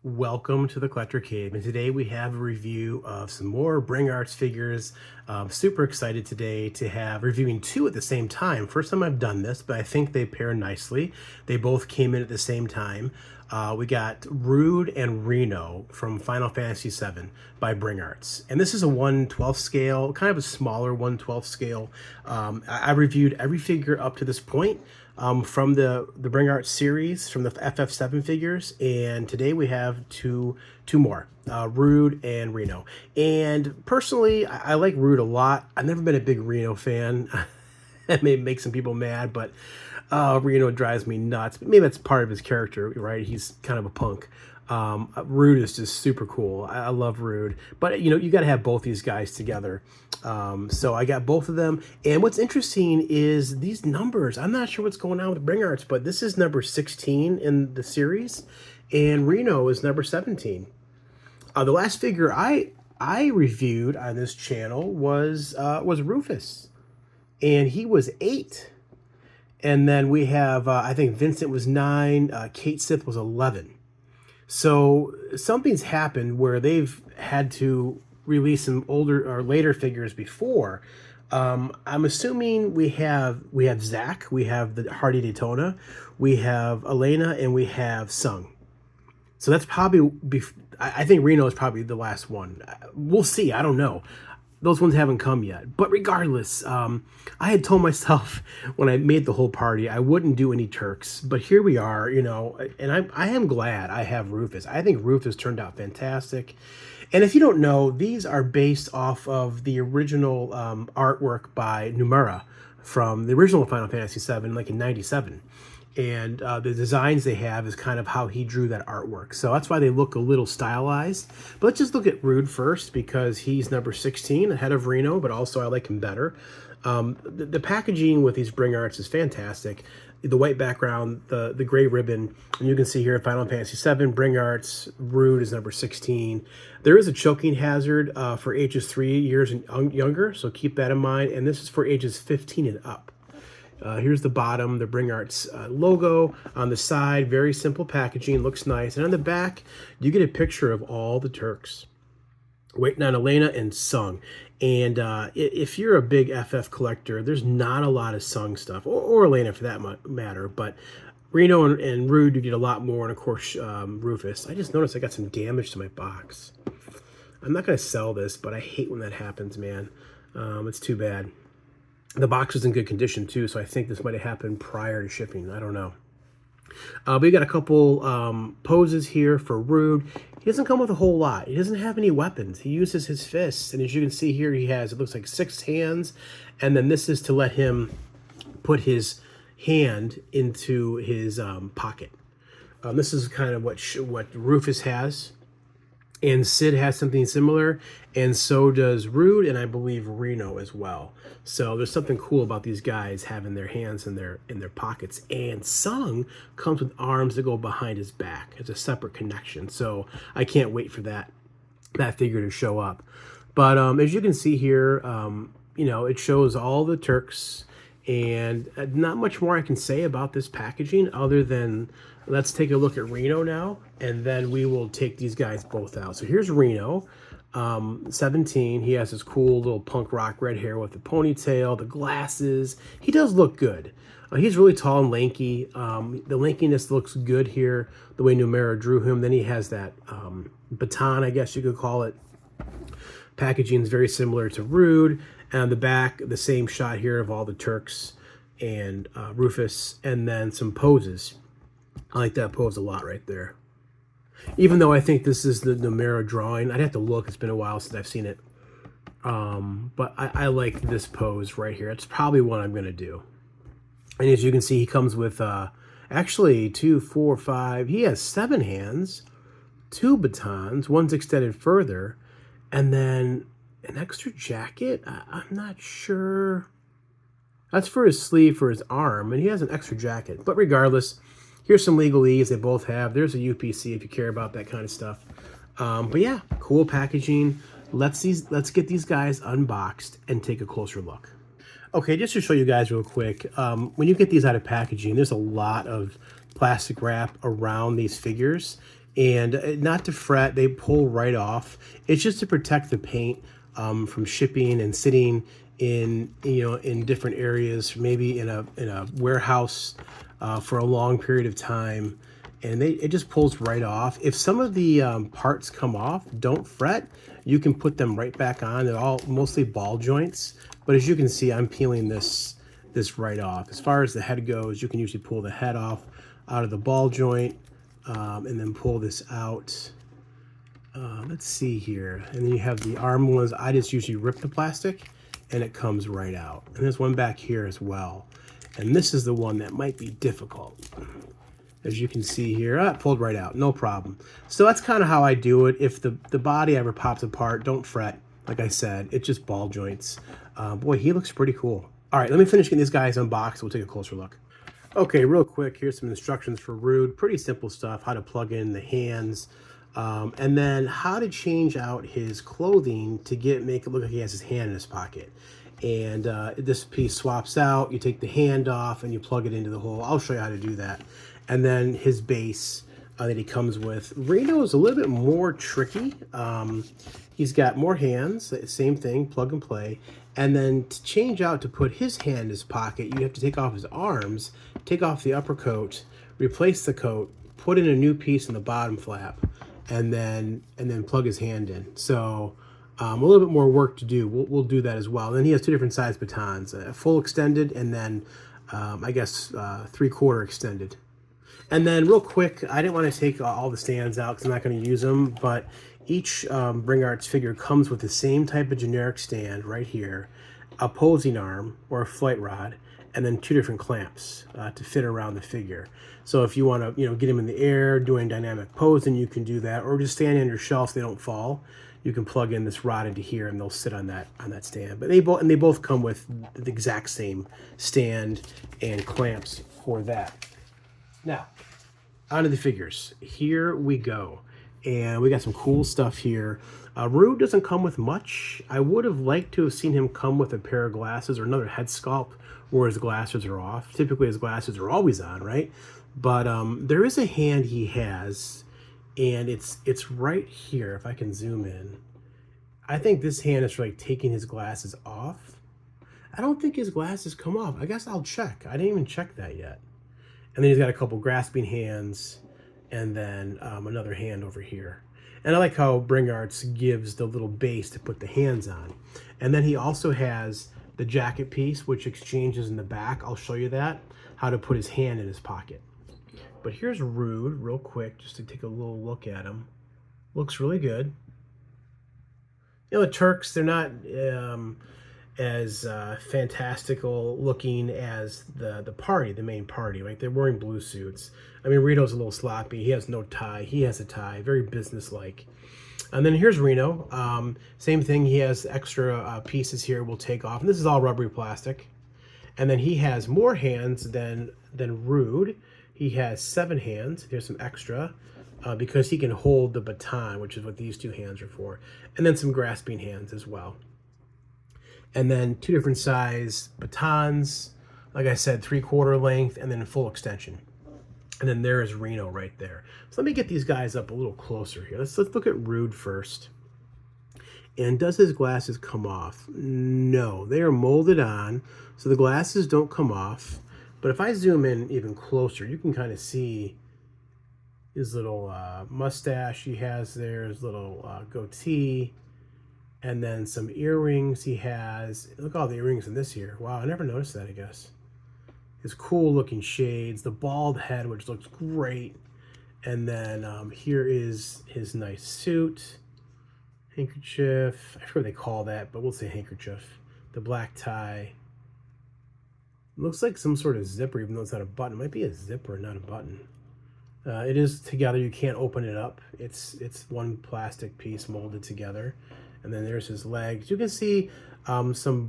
Welcome to the Collector Cave, and today we have a review of some more Bring Arts figures. Super excited today to have reviewing two at the same time. First time I've done this, but I think they pair nicely. They both came in at the same time. We got Rude and Reno from Final Fantasy VII by Bring Arts. And this is a 1/12 scale, kind of a smaller 1/12 scale. I reviewed every figure up to this point from the Bring Arts series, from the FF7 figures. And today we have two more, Rude and Reno. And personally, I like Rude a lot. I've never been a big Reno fan. It may make some people mad, but Reno drives me nuts. But maybe that's part of his character, right? He's kind of a punk. Rude is just super cool. I love Rude, but you got to have both these guys together. So I got both of them. And what's interesting is these numbers. I'm not sure what's going on with Bring Arts, but this is number 16 in the series, and Reno is number 17. The last figure I reviewed on this channel was Rufus, and he was 8. And then we have, I think Vincent was 9, Kate Sith was 11. So something's happened where they've had to release some older or later figures before. I'm assuming we have Zach, we have the Hardy Daytona, we have Elena, and we have Sung. So that's probably, I think Reno is probably the last one. We'll see, I don't know. Those ones haven't come yet. But regardless, I had told myself when I made the whole party, I wouldn't do any Turks. But here we are, and I am glad I have Rufus. I think Rufus turned out fantastic. And if you don't know, these are based off of the original artwork by Numera from the original Final Fantasy VII, like in '97. And the designs they have is kind of how he drew that artwork. So that's why they look a little stylized. But let's just look at Rude first, because he's number 16 ahead of Reno, but also I like him better. The packaging with these Bring Arts is fantastic. The white background, the gray ribbon, and you can see here Final Fantasy VII, Bring Arts, Rude is number 16. There is a choking hazard for ages 3 years and younger, so keep that in mind. And this is for ages 15 and up. Here's the bottom, the Bring Arts logo. On the side, very simple packaging, looks nice. And on the back, you get a picture of all the Turks waiting on Elena and Sung. And if you're a big FF collector, there's not a lot of Sung stuff, or Elena for that matter. But Reno and Rude, you get a lot more, and of course, Rufus. I just noticed I got some damage to my box. I'm not going to sell this, but I hate when that happens, man. It's too bad. The box was in good condition too, so I think this might have happened prior to shipping. I don't know. But we got a couple poses here for Rude. He doesn't come with a whole lot. He doesn't have any weapons. He uses his fists, and as you can see here, he has, it looks like 6 hands, and then this is to let him put his hand into his pocket. This is kind of what Rufus has. And Sid has something similar, and so does Rude, and I believe Reno as well. So there's something cool about these guys having their hands in their pockets. And Sung comes with arms that go behind his back. It's a separate connection. So I can't wait for that figure to show up. But as you can see here, it shows all the Turks, and not much more I can say about this packaging other than let's take a look at Reno now, and then we will take these guys both out. So here's Reno, 17. He has this cool little punk rock red hair with the ponytail, the glasses. He does look good. He's really tall and lanky. The lankiness looks good here, the way Numera drew him. Then he has that baton, I guess you could call it. Packaging is very similar to Rude. And on the back, the same shot here of all the Turks and Rufus, and then some poses. I like that pose a lot right there. Even though I think this is the Numera drawing. I'd have to look. It's been a while since I've seen it. But I like this pose right here. It's probably what I'm going to do. And as you can see, he comes with actually 2, 4, 5. He has 7 hands, 2 batons. One's extended further. And then an extra jacket. I'm not sure. That's for his sleeve, for his arm. And he has an extra jacket. But regardless, here's some legalese they both have. There's a UPC if you care about that kind of stuff. But yeah, cool packaging. Let's get these guys unboxed and take a closer look. Okay, just to show you guys real quick, when you get these out of packaging, there's a lot of plastic wrap around these figures. And not to fret, they pull right off. It's just to protect the paint from shipping and sitting in, in different areas, maybe in a warehouse for a long period of time. And it just pulls right off. If some of the parts come off, don't fret. You can put them right back on. They're all mostly ball joints, but as you can see, I'm peeling this right off. As far as the head goes, you can usually pull the head off out of the ball joint, and then pull this out. Let's see here. And then you have the arm ones. I just usually rip the plastic and it comes right out. And there's one back here as well. And this is the one that might be difficult. As you can see here, it pulled right out, no problem. So that's kind of how I do it. If the body ever pops apart, don't fret. Like I said, it's just ball joints. Boy, he looks pretty cool. All right, let me finish getting these guys unboxed. We'll take a closer look. Okay, real quick, here's some instructions for Rude. Pretty simple stuff, how to plug in the hands, and then how to change out his clothing to make it look like he has his hand in his pocket. And this piece swaps out, you take the hand off and you plug it into the hole. I'll show you how to do that. And then his base that he comes with. Reno is a little bit more tricky. He's got more hands, same thing, plug and play. And then to change out to put his hand in his pocket, you have to take off his arms, take off the upper coat, replace the coat, put in a new piece in the bottom flap, and then plug his hand in. So a little bit more work to do. We'll do that as well. And then he has two different size batons, a full extended and then I guess 3/4 extended. And then real quick, I didn't want to take all the stands out because I'm not going to use them, but each Bring Arts figure comes with the same type of generic stand right here, a posing arm or a flight rod, and then two different clamps to fit around the figure. So if you want to, get them in the air doing dynamic posing, you can do that, or just stand on your shelf so they don't fall. You can plug in this rod into here, and they'll sit on that stand. But they both come with the exact same stand and clamps for that. Now, onto the figures. Here we go. And we got some cool stuff here. Rude doesn't come with much. I would have liked to have seen him come with a pair of glasses or another head sculpt where his glasses are off. Typically his glasses are always on, right? But there is a hand he has, and it's right here, if I can zoom in. I think this hand is for like taking his glasses off. I don't think his glasses come off. I guess I'll check. I didn't even check that yet. And then he's got a couple grasping hands, and then another hand over here. And I like how Bring Arts gives the little base to put the hands on. And then he also has the jacket piece, which exchanges in the back. I'll show you that, how to put his hand in his pocket. But here's Rude, real quick, just to take a little look at him. Looks really good. The Turks, they're not as fantastical looking as the party, the main party, right? They're wearing blue suits. I mean, Reno's a little sloppy. He has no tie. He has a tie, very businesslike. And then here's Reno. Same thing. He has extra pieces here we'll take off. And this is all rubbery plastic. And then he has more hands than Rude. He has 7 hands. Here's some extra because he can hold the baton, which is what these 2 hands are for. And then some grasping hands as well. And then 2 different size batons, like I said, 3/4 length, and then full extension. And then there is Reno right there. So let me get these guys up a little closer here. Let's look at Rude first. And does his glasses come off? No, they are molded on, so the glasses don't come off. But if I zoom in even closer, you can kind of see his little mustache he has there, his little goatee. And then some earrings he has. Look at all the earrings in this here. Wow, I never noticed that, I guess. His cool looking shades, the bald head, which looks great. And then here is his nice suit. Handkerchief. I forget what they call that, but we'll say handkerchief. The black tie. Looks like some sort of zipper, even though it's not a button. It might be a zipper, not a button. It is together. You can't open it up. It's one plastic piece molded together. And then there's his legs. You can see some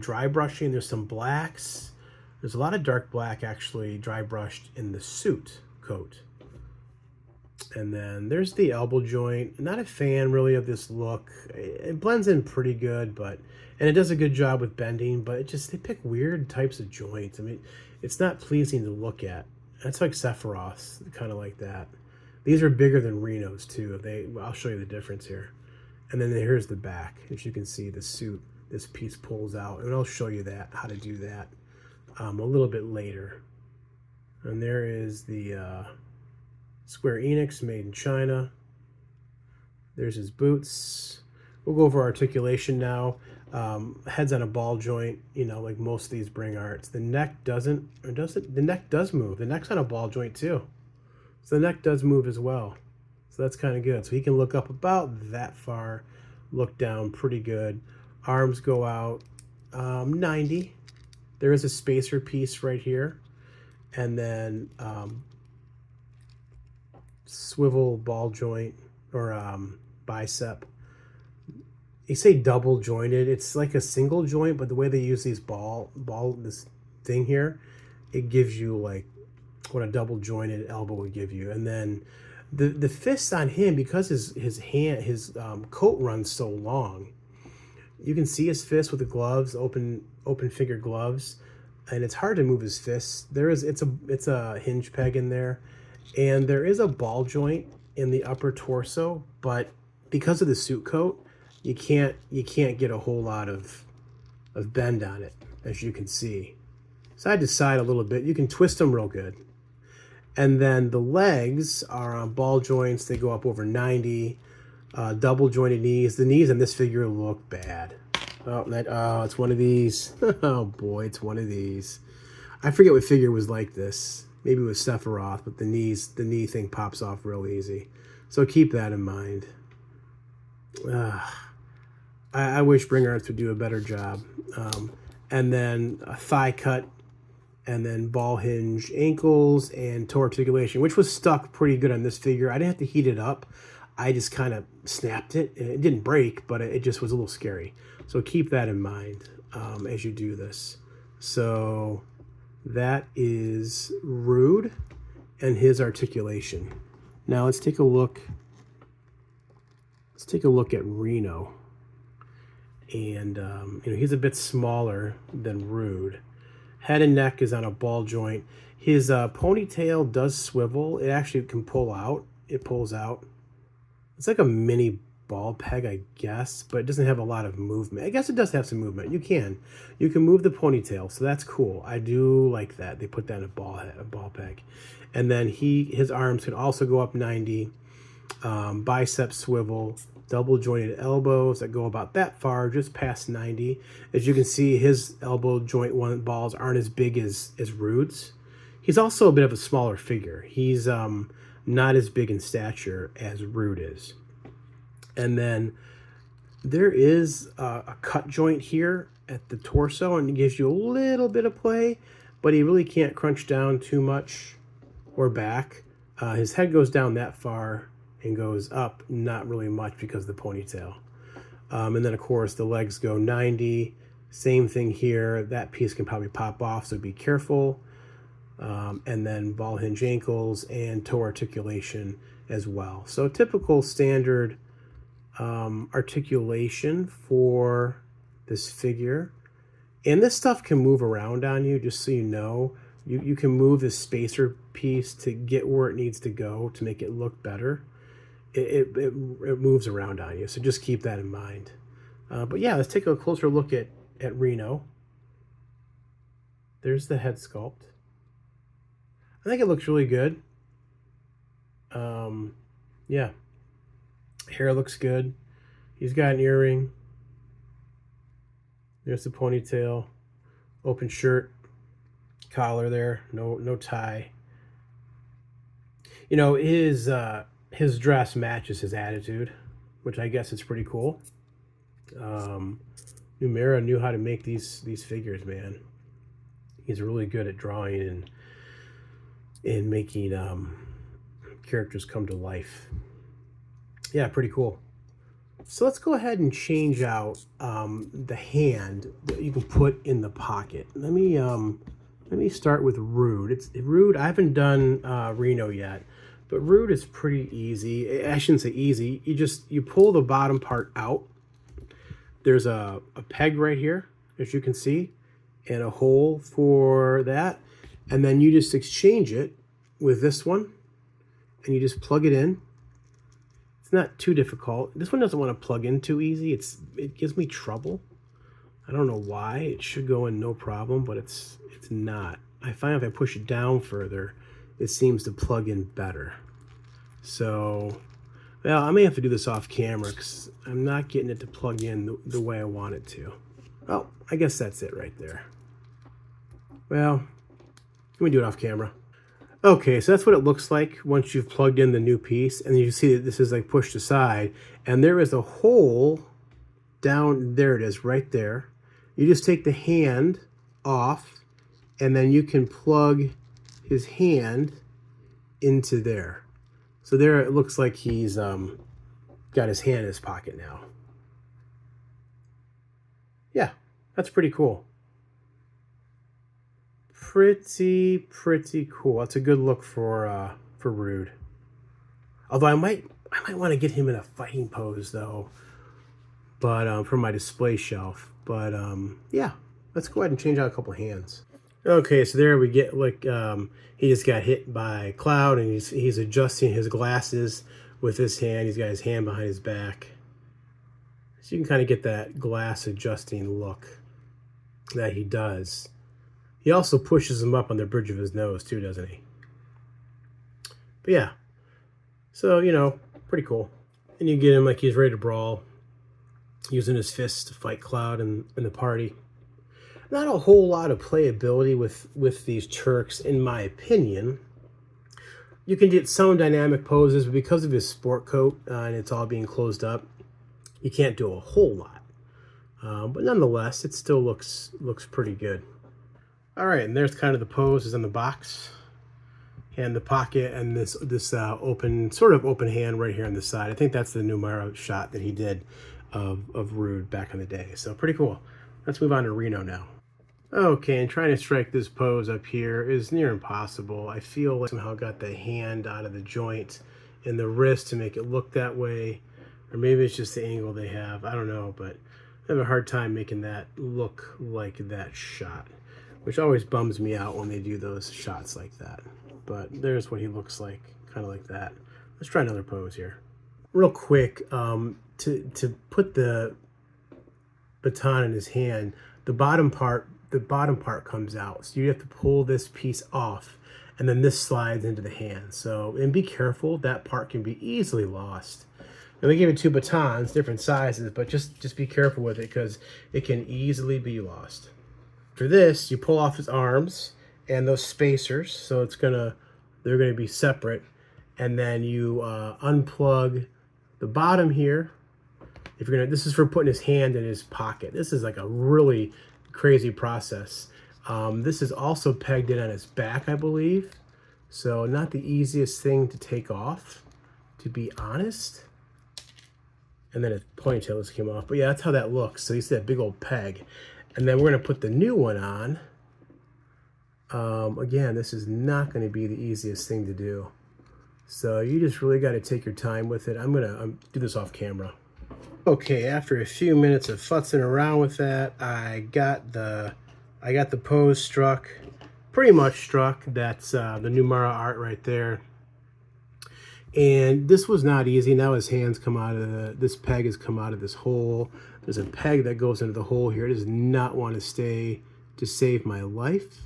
dry brushing. There's some blacks. There's a lot of dark black actually dry brushed in the suit coat. And then there's the elbow joint. Not a fan really of this look. It blends in pretty good, and it does a good job with bending, but they pick weird types of joints. I mean, it's not pleasing to look at. That's like Sephiroth, kind of like that. These are bigger than Reno's too. I'll show you the difference here. And then here's the back. As you can see, the suit, this piece pulls out, and I'll show you that, how to do that a little bit later. And there is the Square Enix, made in China. There's his boots. We'll go over articulation now. Head's on a ball joint, like most of these bring arts. The neck doesn't, or does it? The neck does move. The neck's on a ball joint too. So the neck does move as well. So that's kind of good. So he can look up about that far, look down pretty good. Arms go out 90. There is a spacer piece right here. And then swivel ball joint or bicep. You say double jointed. It's like a single joint, but the way they use these this thing here, it gives you like what a double jointed elbow would give you. And then the fists on him, because his coat runs so long, you can see his fist with the gloves, open finger gloves, and it's hard to move his fists. It's a hinge peg in there, and there is a ball joint in the upper torso, but because of the suit coat, you can't get a whole lot of bend on it, as you can see. Side to side a little bit. You can twist them real good. And then the legs are on ball joints. They go up over 90. Double jointed knees. The knees in this figure look bad. Oh, it's one of these. Oh boy, it's one of these. I forget what figure was like this. Maybe it was Sephiroth, but the knee thing pops off real easy. So keep that in mind. I wish Bring Arts would do a better job. And then a thigh cut, and then ball hinge ankles and toe articulation, which was stuck pretty good on this figure. I didn't have to heat it up. I just kind of snapped it. It didn't break, but it just was a little scary. So keep that in mind as you do this. So that is Rude and his articulation. Now let's take a look. Let's take a look at Reno. And he's a bit smaller than Rude. Head and neck is on a ball joint. His ponytail does swivel. It actually can pull out. It pulls out. It's like a mini ball peg, I guess, but it doesn't have a lot of movement. I guess it does have some movement. You can move the ponytail, so that's cool. I do like that. They put that in a ball peg. And then his arms can also go up 90. Bicep swivel. Double jointed elbows that go about that far, just past 90. As you can see, his elbow joint balls aren't as big as Rude's. He's also a bit of a smaller figure. He's not as big in stature as Rude is. And then there is a cut joint here at the torso, and it gives you a little bit of play, but he really can't crunch down too much or back. His head goes down that far and goes up not really much because of the ponytail. And then of course the legs go 90. Same thing here. That piece can probably pop off, so be careful. And then ball hinge ankles and toe articulation as well. So typical standard articulation for this figure. And this stuff can move around on you, just so you know. You can move this spacer piece to get where it needs to go to make it look better. It moves around on you, so just keep that in mind. But yeah, let's take a closer look at Reno. There's the head sculpt. I think it looks really good. Yeah, hair looks good. He's got an earring. There's the ponytail, open shirt, collar there, no tie. His dress matches his attitude, which I guess is pretty cool. Numera knew how to make these figures, man. He's really good at drawing and making characters come to life. Yeah, pretty cool. So let's go ahead and change out the hand that you can put in the pocket. Let me start with Rude. Rude. I haven't done Reno yet. But Rude is pretty easy. I shouldn't say easy. You pull the bottom part out. There's a peg right here, as you can see, and a hole for that. And then you just exchange it with this one, and you just plug it in. It's not too difficult. This one doesn't want to plug in too easy. It gives me trouble. I don't know why. It should go in no problem, but it's not. I find if I push it down further, it seems to plug in better. So, well, I may have to do this off camera because I'm not getting it to plug in the way I want it to. Oh, I guess that's it right there. Well, let me do it off camera. Okay, so that's what it looks like once you've plugged in the new piece, and you see that this is like pushed aside, and there is a hole down there. It is right there. You just take the hand off, and then you can plug his hand into there. So there it looks like he's got his hand in his pocket now. Yeah, that's pretty cool. Pretty cool. That's a good look for Rude. Although I might want to get him in a fighting pose though, but for my display shelf. But yeah, let's go ahead and change out a couple hands. Okay, so there we get like he just got hit by Cloud, and he's adjusting his glasses with his hand. He's got his hand behind his back, so you can kind of get that glass adjusting look that he does. He also pushes him up on the bridge of his nose too, doesn't he? But yeah, so, you know, pretty cool. And you get him like he's ready to brawl, using his fists to fight Cloud in the party. Not a whole lot of playability with these Turks, in my opinion. You can get some dynamic poses, but because of his sport coat and it's all being closed up, you can't do a whole lot. But nonetheless, it still looks pretty good. All right, and there's kind of the poses in the box and the pocket, and this open hand right here on the side. I think that's the Numera shot that he did of Rude back in the day. So pretty cool. Let's move on to Reno now. Okay, and trying to strike this pose up here is near impossible. I feel like somehow got the hand out of the joint and the wrist to make it look that way. Or maybe it's just the angle they have. I don't know, but I have a hard time making that look like that shot, which always bums me out when they do those shots like that. But there's what he looks like, kind of like that. Let's try another pose here. Real quick, to put the baton in his hand, the bottom part comes out. So you have to pull this piece off, and then this slides into the hand. So, and be careful, that part can be easily lost. And they give you two batons, different sizes, but just be careful with it because it can easily be lost. For this, you pull off his arms and those spacers, so they're gonna be separate, and then you unplug the bottom here. This is for putting his hand in his pocket. This is like a really crazy process. This is also pegged in on his back, I believe, so not the easiest thing to take off, to be honest. And then his ponytail just came off, but yeah, that's how that looks. So you see that big old peg. And then we're going to put the new one on. Again, this is not going to be the easiest thing to do. So you just really got to take your time with it. I'm going to do this off camera. Okay, after a few minutes of futzing around with that, I got the pose struck. Pretty much struck. That's the Numera art right there. And this was not easy. Now his hands come out of this peg has come out of this hole. There's a peg that goes into the hole here. It does not want to stay to save my life.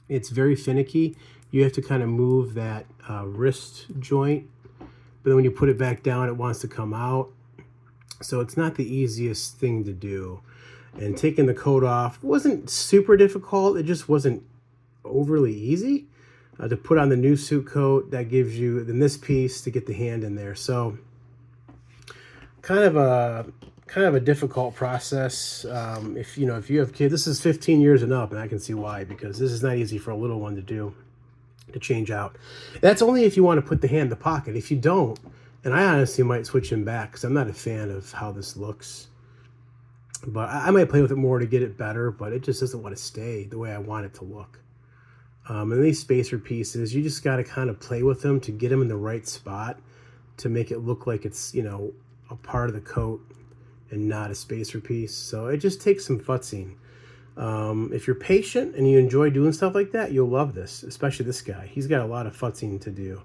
It's very finicky. You have to kind of move that wrist joint, but then when you put it back down, it wants to come out. So it's not the easiest thing to do. And taking the coat off wasn't super difficult. It just wasn't overly easy. To put on the new suit coat, that gives you then this piece to get the hand in there. So kind of a difficult process. If you have kids, this is 15 years and up, and I can see why, because this is not easy for a little one to do, to change out. That's only if you want to put the hand in the pocket. If you don't, and I honestly might switch him back because I'm not a fan of how this looks. But I might play with it more to get it better, but it just doesn't want to stay the way I want it to look. And these spacer pieces, you just got to kind of play with them to get them in the right spot to make it look like it's, a part of the coat and not a spacer piece. So it just takes some futzing. If you're patient and you enjoy doing stuff like that, you'll love this, especially this guy. He's got a lot of futzing to do.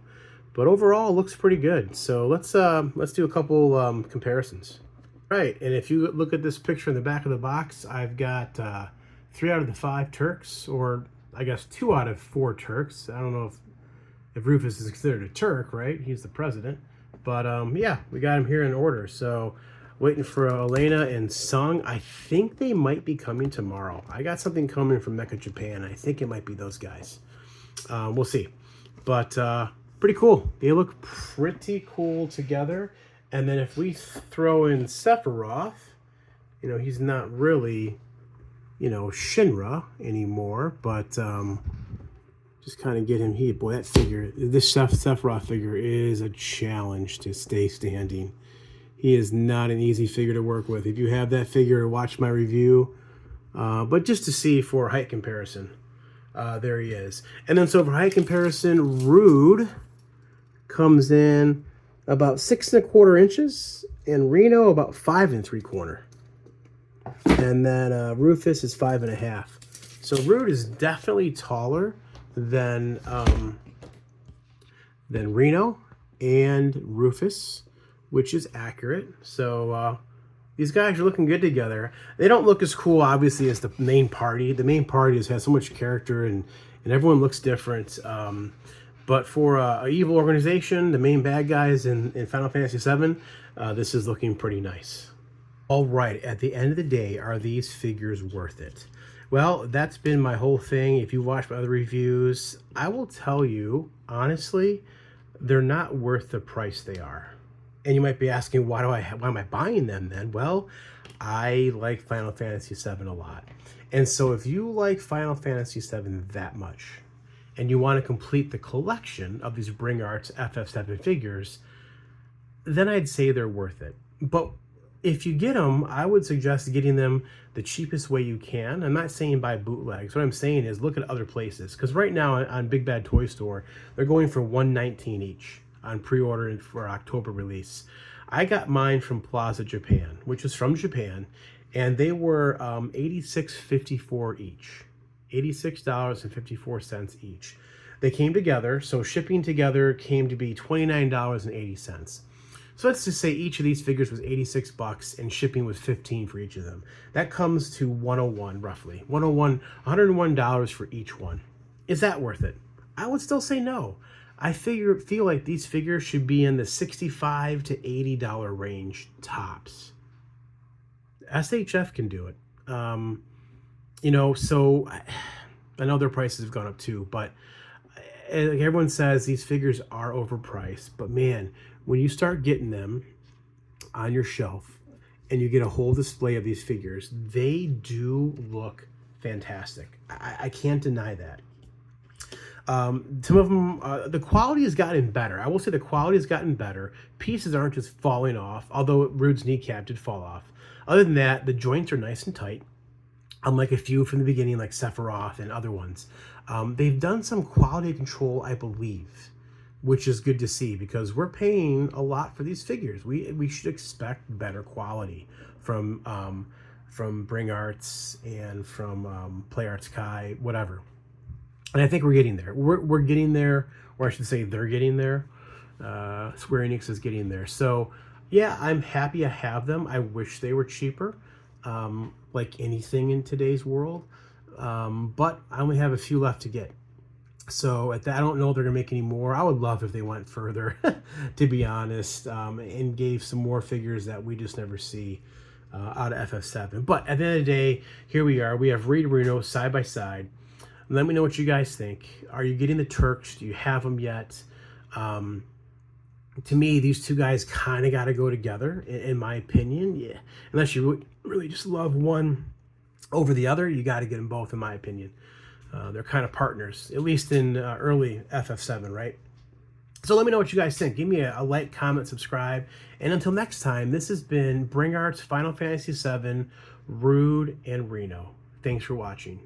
but overall, it looks pretty good. So let's do a couple comparisons. Right, and if you look at this picture in the back of the box, I've got 3 out of the 5 Turks, or I guess 2 out of 4 Turks. I don't know if Rufus is considered a Turk, right? He's the president. But yeah, we got him here in order. So waiting for Elena and Sung. I think they might be coming tomorrow. I got something coming from Mecca, Japan. I think it might be those guys. We'll see. But pretty cool. They look pretty cool together. And then if we throw in Sephiroth, you know, he's not really, you know, Shinra anymore, but just kind of get him here. Boy, that figure, this Sephiroth figure is a challenge to stay standing. He is not an easy figure to work with. If you have that figure, watch my review. But just to see for height comparison, there he is. And then so for height comparison, Rude comes in about 6 1/4 inches, and Reno about 5 3/4. And then Rufus is 5 1/2. So Rude is definitely taller than Reno and Rufus, which is accurate. So these guys are looking good together. They don't look as cool, obviously, as the main party. The main party has so much character, and everyone looks different. But for an evil organization, the main bad guys in Final Fantasy VII, this is looking pretty nice. All right, at the end of the day, are these figures worth it? Well, that's been my whole thing. If you watch my other reviews, I will tell you, honestly, they're not worth the price they are. And you might be asking, why am I buying them then? Well, I like Final Fantasy VII a lot. And so if you like Final Fantasy VII that much, and you want to complete the collection of these Bring Arts FF7 figures, then I'd say they're worth it. But if you get them, I would suggest getting them the cheapest way you can. I'm not saying buy bootlegs. What I'm saying is look at other places. Because right now on Big Bad Toy Store, they're going for $119 each on pre-order for October release. I got mine from Plaza Japan, which is from Japan, and they were $86.54 each. $86.54 each. They came together, so shipping together came to be $29.80. So let's just say each of these figures was $86 and shipping was $15 for each of them. That comes to $101 roughly. $101 for each one. Is that worth it? I would still say no. I feel like these figures should be in the $65 to $80 range tops. SHF can do it. You know, so I know their prices have gone up too, but like everyone says, these figures are overpriced. But man, when you start getting them on your shelf and you get a whole display of these figures, they do look fantastic. I can't deny that. Some of them, the quality has gotten better. I will say the quality has gotten better. Pieces aren't just falling off, although Rude's kneecap did fall off. Other than that, the joints are nice and tight. Unlike a few from the beginning, like Sephiroth and other ones. They've done some quality control, I believe, which is good to see because we're paying a lot for these figures. We should expect better quality from Bring Arts and from Play Arts Kai, whatever. And I think we're getting there. We're getting there, or I should say they're getting there. Square Enix is getting there. So yeah, I'm happy I have them. I wish they were cheaper. Like anything in today's world, but I only have a few left to get. So at that, I don't know if they're gonna make any more. I would love if they went further, to be honest, and gave some more figures that we just never see out of FF7. But at the end of the day, here we are. We have Reed and Reno side by side. Let me know what you guys think. Are you getting the Turks? Do you have them yet? To me, these two guys kind of got to go together, in my opinion. Yeah, unless you really just love one over the other, you got to get them both, in my opinion. They're kind of partners, at least in early FF7, right? So let me know what you guys think. Give me a like, comment, subscribe. And until next time, this has been Bring Arts Final Fantasy VII, Rude, and Reno. Thanks for watching.